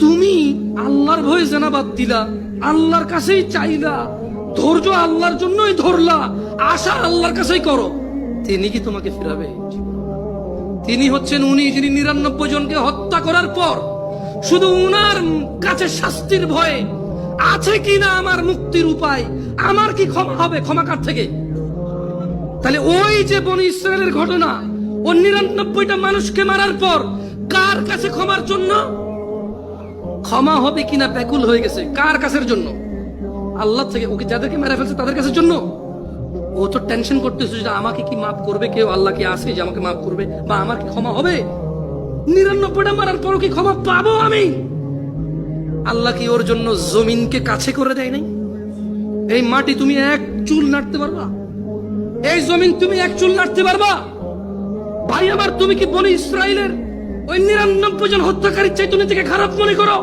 তুমি আল্লাহর ভয়ে জেনা বাদ দিলা, আল্লাহর কাছেই চাইলা, ধৈর্য আল্লাহর জন্যই ধরলা, আশা আল্লাহর কাছেই করো, তিনি কি তোমাকে ফিরাবে? তিনি হচ্ছেন উনি যিনি ৯৯ জনকে হত্যা করার পর শুধু উনার কাছে শাস্তির ভয়ে আছে কিনা আমার মুক্তির উপায়, আমার কি ক্ষমা হবে, ক্ষমা কার থেকে? তাহলে ওই যে বনি ইসরায়েলের ঘটনা, ও ৯৯টা মানুষকে মারার পর কার কাছে ক্ষমার জন্য, ক্ষমা হবে কিনা ব্যাকুল হয়ে গেছে, কার কাছের জন্য? আল্লাহ থেকে। ওকে যাদেরকে মেরে ফেলছে তাদের কাছের জন্য। ও তো টেনশন করতেছে যে আমাকে কি মাফ করবে কেউ, আল্লাহ কি আছে যে আমাকে মাফ করবে, বা আমার কি ক্ষমা হবে? ৯৯টা মারার পরও কি ক্ষমা পাবো আমি? আল্লাহ কি ওর জন্য জমিনকে কাছে করে দেয় নাই? এই মাটি তুমি এক চুল নাড়তে পারবা? এই জমিন তুমি এক চুল নাড়তে পারবা? ভাই আমার, তুমি কি বনি ইসরায়েলের ওই ৯৯ জন হত্যাকারীর চাইতে নিজেকে খারাপ মনে করো?